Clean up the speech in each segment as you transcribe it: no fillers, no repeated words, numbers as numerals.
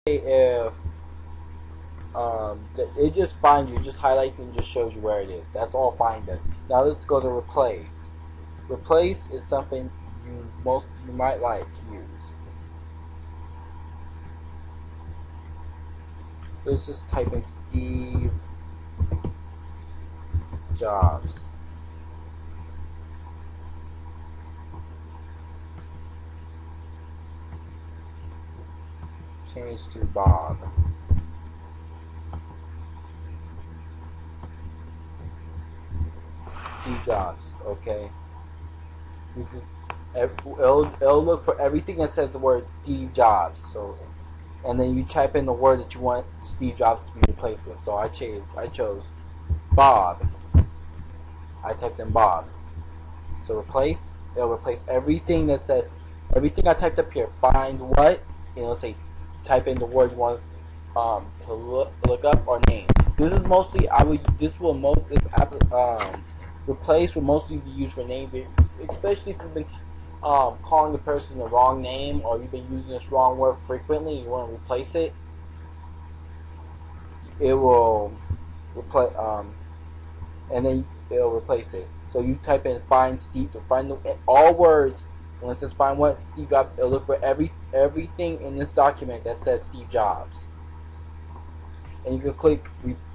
if it just finds you, just highlights and just shows you where it is. That's all find does. Now let's go to replace. Replace is something you might like to use. Let's just type in Steve Jobs. Change to Bob. Steve Jobs. Okay. It'll look for everything that says the word Steve Jobs. So, and then you type in the word that you want Steve Jobs to be replaced with. So I chose Bob. I typed in Bob. So replace. It'll replace everything that said everything I typed up here. Find what, and it'll say type in the word you want to look up or name. This is mostly replace will mostly be used for names, especially if you've been calling the person the wrong name, or you've been using this wrong word frequently and you want to replace it. It will replace and then it'll replace it. So you type in find Steve to find all words. When it says find what Steve Jobs, it'll look for everything in this document that says Steve Jobs. And you can click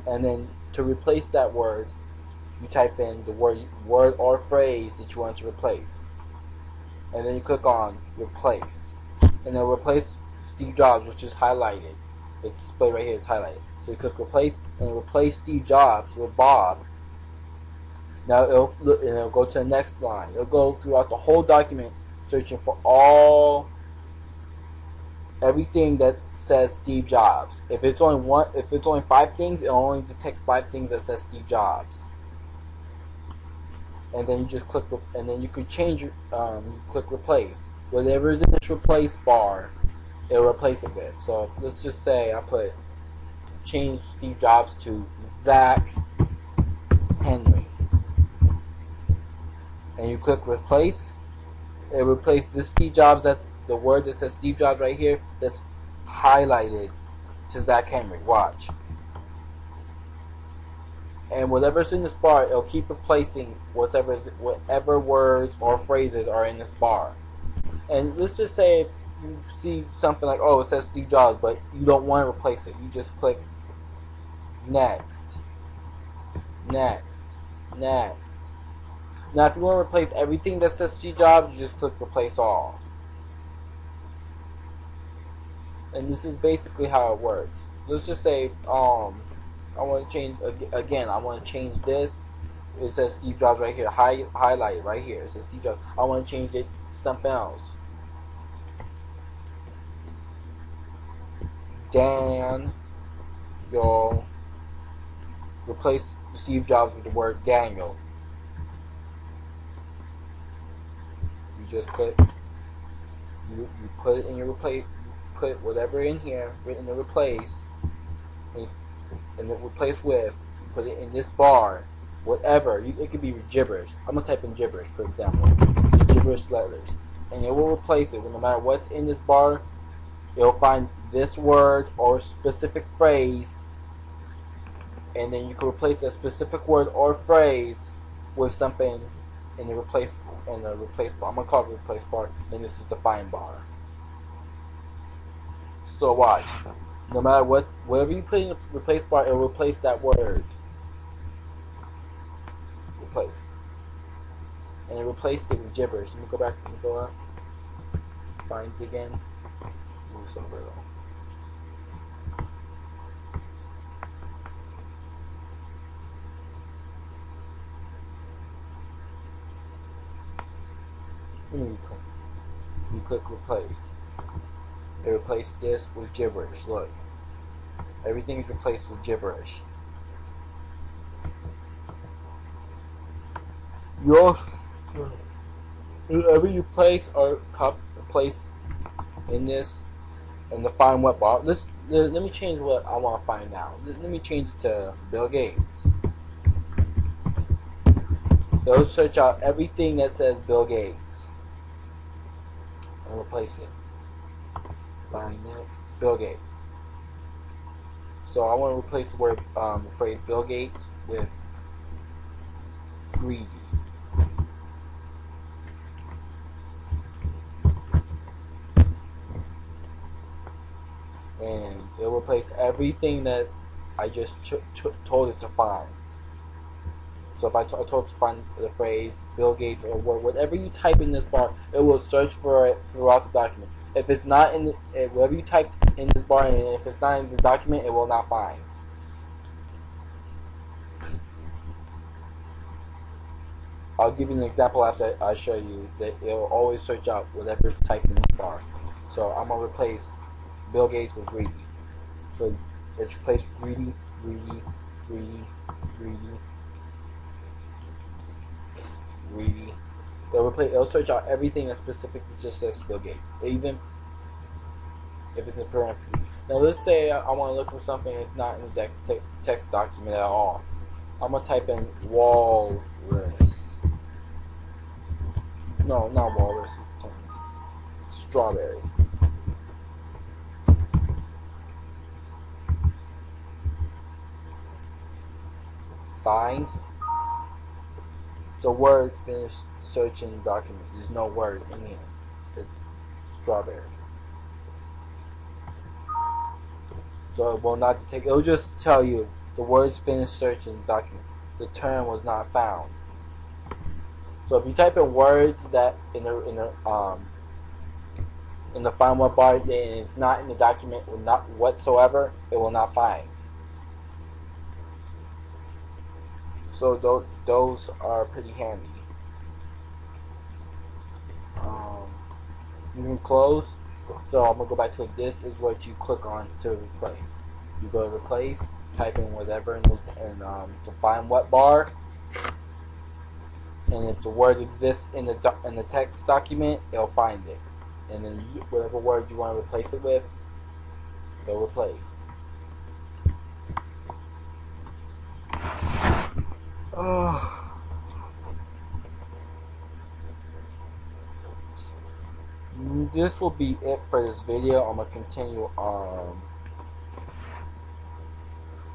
and then to replace that word, you type in the word or phrase that you want to replace. And then you click on replace. And it'll replace Steve Jobs, which is highlighted. It's displayed right here, it's highlighted. So you click replace and replace Steve Jobs with Bob. Now it'll go to the next line. It'll go throughout the whole document searching for everything that says Steve Jobs. If it's only 5 things, it only detects 5 things that says Steve Jobs. And then you just click, and then you could change you click replace. Whatever is in this replace bar, it'll replace it with. So let's just say I put change Steve Jobs to Zach Henry. And you click replace. It replaces this Steve Jobs, that's the word that says Steve Jobs right here, that's highlighted to Zach Henry. Watch. And whatever's in this bar, it'll keep replacing whatever words or phrases are in this bar. And let's just say if you see something like, oh, it says Steve Jobs, but you don't want to replace it. You just click next. Next. Next. Now, if you want to replace everything that says Steve Jobs, you just click replace all. And this is basically how it works. Let's just say, I want to change again. I want to change this. It says Steve Jobs right here. Highlight right here. It says Steve Jobs. I want to change it to something else. Dan. You'll replace Steve Jobs with the word Daniel. You just put. You put it in your replace. Put whatever in here written in replace. And then replace with, put it in this bar, whatever. It could be gibberish. I'm going to type in gibberish, for example. Gibberish letters. And it will replace it. No matter what's in this bar, it'll find this word or specific phrase. And then you can replace that specific word or phrase with something in the replace bar. I'm going to call it the replace bar. And this is the find bar. So watch. No matter whatever you put in the replace bar, it'll replace that word. Replace. And it replaced it with gibberish. Let me go back. Let me go up. Find it again. Move some little. You click replace. It replaced this with gibberish. Look. Everything is replaced with gibberish. Whatever you place or place in this, in the find what bar. Let me change what I want to find now. Let me change it to Bill Gates. It'll search out everything that says Bill Gates and replace it. Find next. Bill Gates. So I want to replace the word, the phrase Bill Gates with greedy. And it will replace everything that I just told it to find. So if I told it to find the phrase Bill Gates or whatever you type in this bar, it will search for it throughout the document. If it's not in whatever you typed in this bar, and if it's not in the document, it will not find. I'll give you an example after I show you that it will always search out whatever is typed in the bar. So I'm gonna replace Bill Gates with greedy. So let's replace greedy, greedy, greedy, greedy, greedy. It'll search out everything that specifically just says Bill Gates, even if it's in parentheses. Now let's say I want to look for something that's not in the text document at all. I'm gonna type in walrus. No, not walrus. It's strawberry. Find the words. Finish searching the document. There's no word in here. It's strawberry. So it will not detect. It will just tell you the words finished searching the document. The term was not found. So if you type in words that in the find what bar and it's not in the document, or not whatsoever, it will not find. So those are pretty handy. You can close. So I'm gonna go back to it. This is what you click on to replace. You go to replace, type in whatever in to find what bar, and if the word exists in the text document, it'll find it, and then whatever word you want to replace it with, it'll replace. This will be it for this video. I'm gonna continue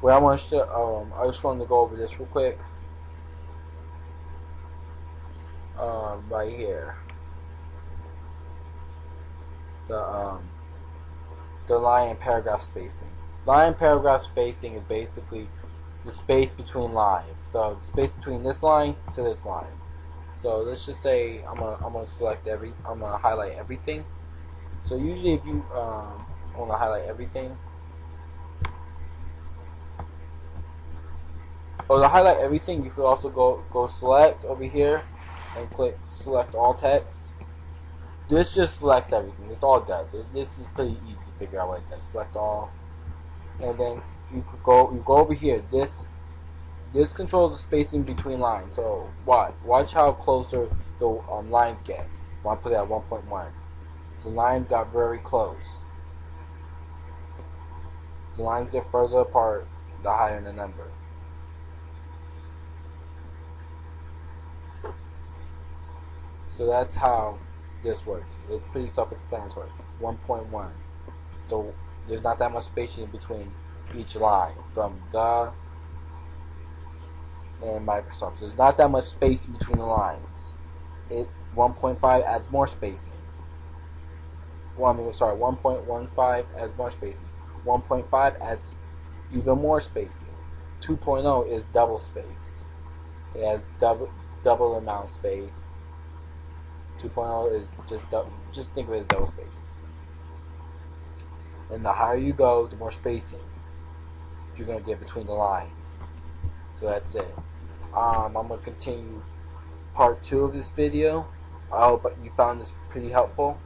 where I want to. I just wanted to go over this real quick. Right here, the line and paragraph spacing. Line and paragraph spacing is basically the space between lines. So the space between this line to this line. So let's just say I'm gonna highlight everything. So usually if you want to highlight everything, or to highlight everything, you could also go select over here and click select all text. This just selects everything. That's all it does. This is pretty easy to figure out what it does. Select all, and then you go over here. This controls the spacing between lines. So watch how closer the lines get. I want to put it at 1.1. The lines got very close. The lines get further apart the higher the number. So that's how this works. It's pretty self-explanatory. 1.1. So there's not that much spacing between each line from the and Microsoft. So there's not that much space between the lines. 1.5 adds more spacing. 1.15 adds more spacing. 1.5 adds even more spacing. 2.0 is double spaced. It has double amount of space. 2.0 is just think of it as double space. And the higher you go, the more spacing you're gonna get between the lines. So that's it. I'm gonna continue part 2 of this video. I hope you found this pretty helpful.